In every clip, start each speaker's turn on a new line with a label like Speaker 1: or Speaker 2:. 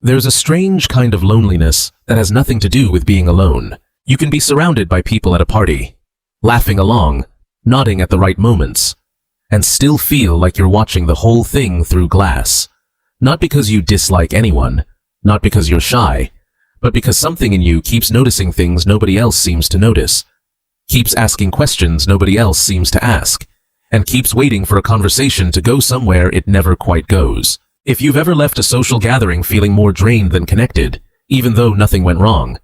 Speaker 1: There's a strange kind of loneliness that has nothing to do with being alone. You can be surrounded by people at a party, laughing along, nodding at the right moments, and still feel like you're watching the whole thing through glass. Not because you dislike anyone, not because you're shy, but because something in you keeps noticing things nobody else seems to notice, keeps asking questions nobody else seems to ask, and keeps waiting for a conversation to go somewhere it never quite goes. If you've ever left a social gathering feeling more drained than connected, even though nothing went wrong,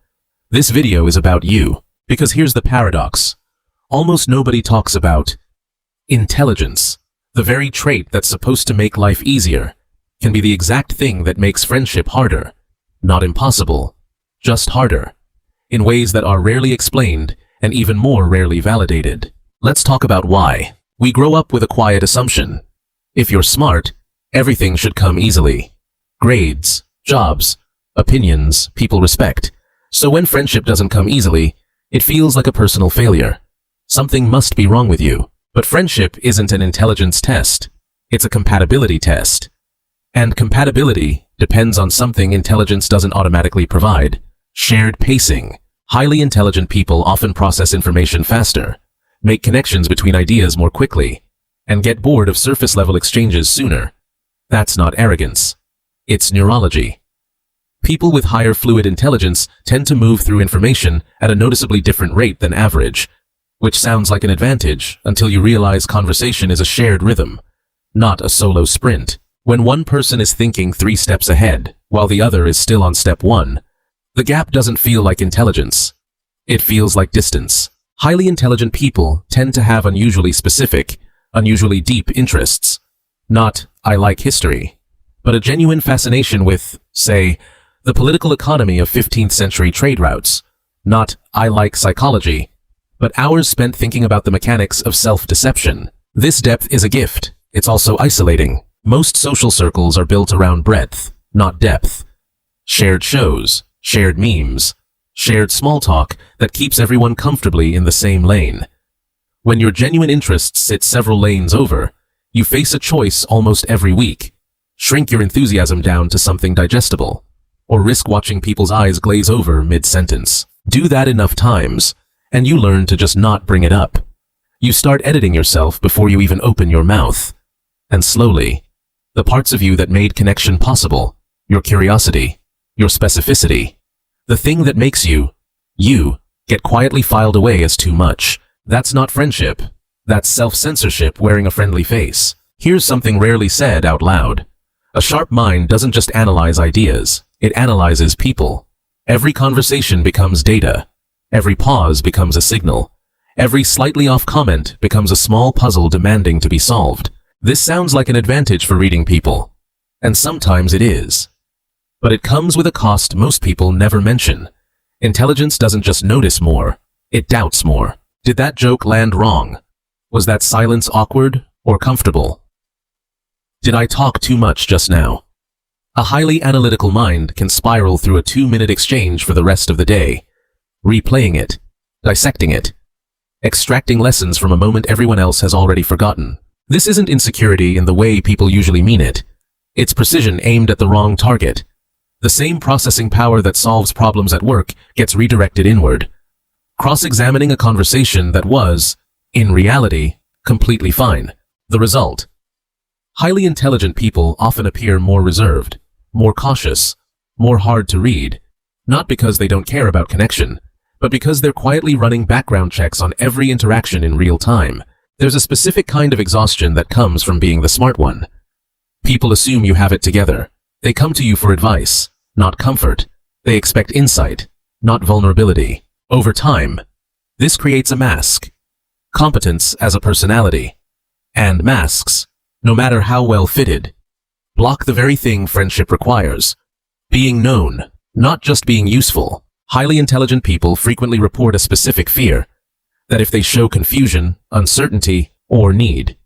Speaker 1: this video is about you. Because here's the paradox. Almost nobody talks about intelligence. The very trait that's supposed to make life easier can be the exact thing that makes friendship harder. Not impossible, just harder. In ways that are rarely explained and even more rarely validated. Let's talk about why. We grow up with a quiet assumption. If you're smart, everything should come easily. Grades, jobs, opinions, people respect. So when friendship doesn't come easily, it feels like a personal failure. Something must be wrong with you. But friendship isn't an intelligence test. It's a compatibility test. And compatibility depends on something intelligence doesn't automatically provide. Shared pacing. Highly intelligent people often process information faster, make connections between ideas more quickly, and get bored of surface-level exchanges sooner. That's not arrogance. It's neurology. People with higher fluid intelligence tend to move through information at a noticeably different rate than average, which sounds like an advantage until you realize conversation is a shared rhythm, not a solo sprint. When one person is thinking 3 steps ahead, while the other is still on step 1, the gap doesn't feel like intelligence. It feels like distance. Highly intelligent people tend to have unusually specific, unusually deep interests. Not, I like history, but a genuine fascination with, say, the political economy of 15th century trade routes. Not, I like psychology, but hours spent thinking about the mechanics of self-deception. This depth is a gift. It's also isolating. Most social circles are built around breadth, not depth. Shared shows, shared memes, shared small talk that keeps everyone comfortably in the same lane. When your genuine interests sit several lanes over, you face a choice almost every week. Shrink your enthusiasm down to something digestible, or risk watching people's eyes glaze over mid-sentence. Do that enough times, and you learn to just not bring it up. You start editing yourself before you even open your mouth. And slowly, the parts of you that made connection possible, your curiosity, your specificity, the thing that makes you, get quietly filed away as too much. That's not friendship. That's self-censorship wearing a friendly face. Here's something rarely said out loud. A sharp mind doesn't just analyze ideas, it analyzes people. Every conversation becomes data. Every pause becomes a signal. Every slightly off comment becomes a small puzzle demanding to be solved. This sounds like an advantage for reading people, and sometimes it is. But it comes with a cost most people never mention. Intelligence doesn't just notice more, it doubts more. Did that joke land wrong? Was that silence awkward or comfortable? Did I talk too much just now? A highly analytical mind can spiral through a 2-minute exchange for the rest of the day, replaying it, dissecting it, extracting lessons from a moment everyone else has already forgotten. This isn't insecurity in the way people usually mean it. It's precision aimed at the wrong target. The same processing power that solves problems at work gets redirected inward, cross-examining a conversation that was, in reality, completely fine. The result: highly intelligent people often appear more reserved, more cautious, more hard to read, not because they don't care about connection, but because they're quietly running background checks on every interaction in real time. There's a specific kind of exhaustion that comes from being the smart one. People assume you have it together. They come to you for advice, not comfort. They expect insight, not vulnerability. Over time, this creates a mask. Competence as a personality. And masks, no matter how well fitted, block the very thing friendship requires. Being known, not just being useful. Highly intelligent people frequently report a specific fear, that if they show confusion, uncertainty, or need,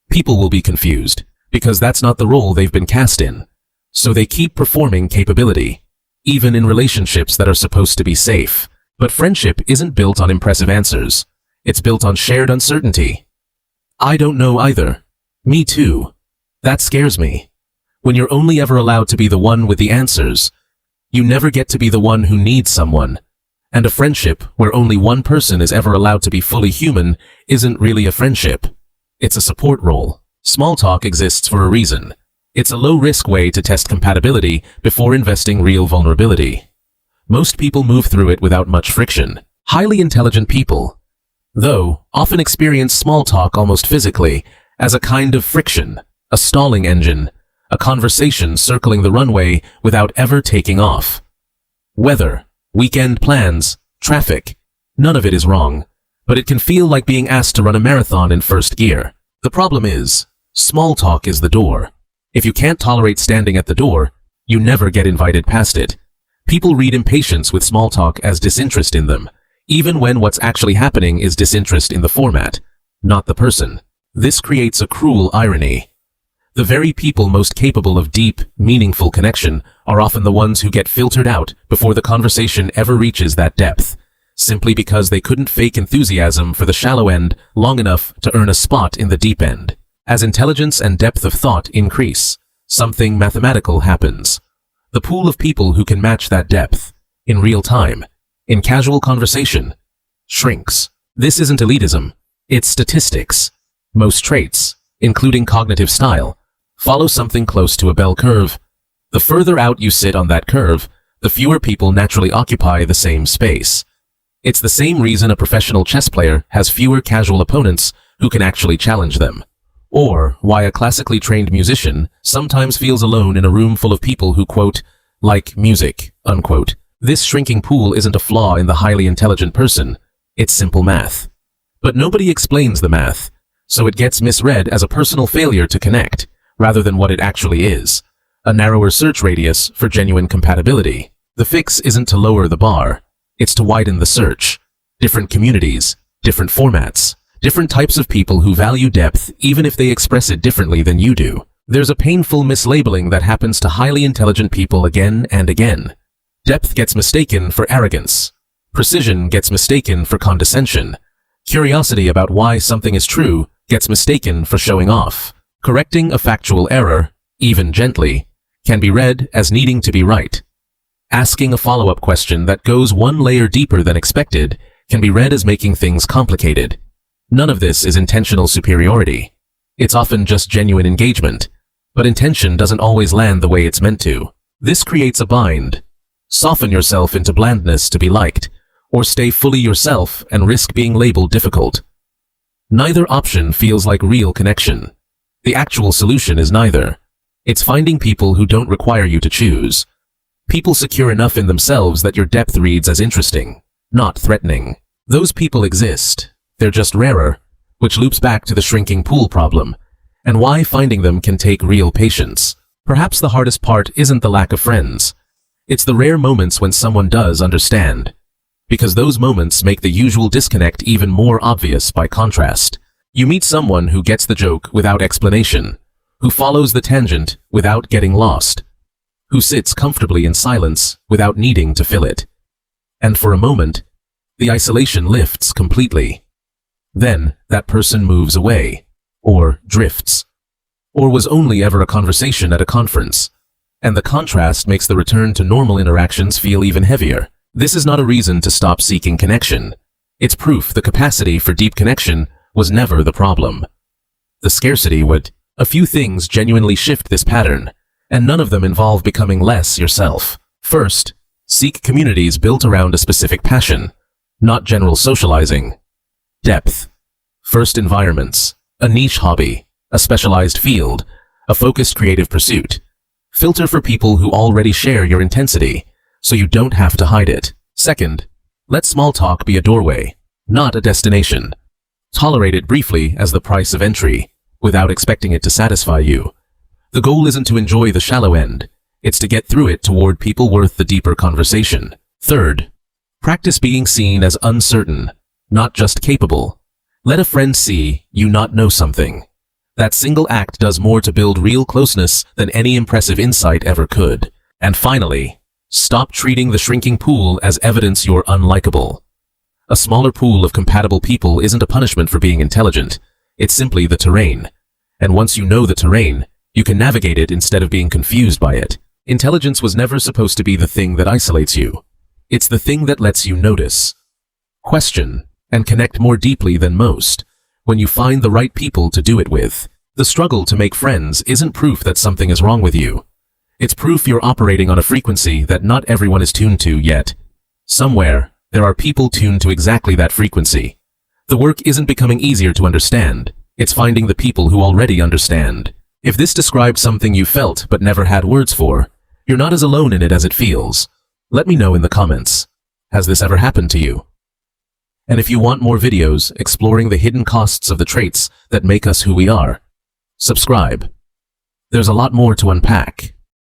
Speaker 1: people will be confused, because that's not the role they've been cast in. So they keep performing capability, even in relationships that are supposed to be safe. But friendship isn't built on impressive answers. It's built on shared uncertainty. I don't know either. Me too. That scares me. When you're only ever allowed to be the one with the answers, You never get to be the one who needs someone. And a friendship where only one person is ever allowed to be fully human isn't really a friendship. It's a support role. Small talk exists for a reason. It's a low-risk way to test compatibility before investing real vulnerability. Most people move through it without much friction. Highly intelligent people, though, often experience small talk almost physically as a kind of friction, a stalling engine, a conversation circling the runway without ever taking off. Weather, weekend plans, traffic, none of it is wrong, but it can feel like being asked to run a marathon in first gear. The problem is, small talk is the door. If you can't tolerate standing at the door, you never get invited past it. People read impatience with small talk as disinterest in them, even when what's actually happening is disinterest in the format, not the person. This creates a cruel irony. The very people most capable of deep, meaningful connection are often the ones who get filtered out before the conversation ever reaches that depth, simply because they couldn't fake enthusiasm for the shallow end long enough to earn a spot in the deep end. As intelligence and depth of thought increase, something mathematical happens. The pool of people who can match that depth, in real time, in casual conversation, shrinks. This isn't elitism, it's statistics. Most traits, including cognitive style, follow something close to a bell curve. The further out you sit on that curve, the fewer people naturally occupy the same space. It's the same reason a professional chess player has fewer casual opponents who can actually challenge them. Or why a classically trained musician sometimes feels alone in a room full of people who, quote, like music, unquote. This shrinking pool isn't a flaw in the highly intelligent person, it's simple math. But nobody explains the math, so it gets misread as a personal failure to connect, rather than what it actually is, a narrower search radius for genuine compatibility. The fix isn't to lower the bar, it's to widen the search. Different communities, different formats, different types of people who value depth even if they express it differently than you do. There's a painful mislabeling that happens to highly intelligent people again and again. Depth gets mistaken for arrogance. Precision gets mistaken for condescension. Curiosity about why something is true gets mistaken for showing off. Correcting a factual error, even gently, can be read as needing to be right. Asking a follow-up question that goes one layer deeper than expected can be read as making things complicated. None of this is intentional superiority. It's often just genuine engagement, but intention doesn't always land the way it's meant to. This creates a bind. Soften yourself into blandness to be liked, or stay fully yourself and risk being labeled difficult. Neither option feels like real connection. The actual solution is neither. It's finding people who don't require you to choose. People secure enough in themselves that your depth reads as interesting, not threatening. Those people exist. They're just rarer, which loops back to the shrinking pool problem, and why finding them can take real patience. Perhaps the hardest part isn't the lack of friends. It's the rare moments when someone does understand, because those moments make the usual disconnect even more obvious by contrast. You meet someone who gets the joke without explanation, who follows the tangent without getting lost, who sits comfortably in silence without needing to fill it. And for a moment, the isolation lifts completely. Then that person moves away, or drifts, or was only ever a conversation at a conference, and the contrast makes the return to normal interactions feel even heavier. This is not a reason to stop seeking connection. It's proof the capacity for deep connection was never the problem. The scarcity would. A few things genuinely shift this pattern, and none of them involve becoming less yourself. First, seek communities built around a specific passion, not general socializing. Depth. First environments, a niche hobby, a specialized field, a focused creative pursuit. Filter for people who already share your intensity, so you don't have to hide it. Second, let small talk be a doorway, not a destination. Tolerate it briefly as the price of entry, without expecting it to satisfy you. The goal isn't to enjoy the shallow end, it's to get through it toward people worth the deeper conversation. Third, practice being seen as uncertain, not just capable. Let a friend see you not know something. That single act does more to build real closeness than any impressive insight ever could. And finally, stop treating the shrinking pool as evidence you're unlikable. A smaller pool of compatible people isn't a punishment for being intelligent. It's simply the terrain. And once you know the terrain, you can navigate it instead of being confused by it. Intelligence was never supposed to be the thing that isolates you. It's the thing that lets you notice, question, and connect more deeply than most when you find the right people to do it with. The struggle to make friends isn't proof that something is wrong with you. It's proof you're operating on a frequency that not everyone is tuned to yet. Somewhere, there are people tuned to exactly that frequency. The work isn't becoming easier to understand. It's finding the people who already understand. If this describes something you felt but never had words for, you're not as alone in it as it feels. Let me know in the comments. Has this ever happened to you? And if you want more videos exploring the hidden costs of the traits that make us who we are, subscribe. There's a lot more to unpack.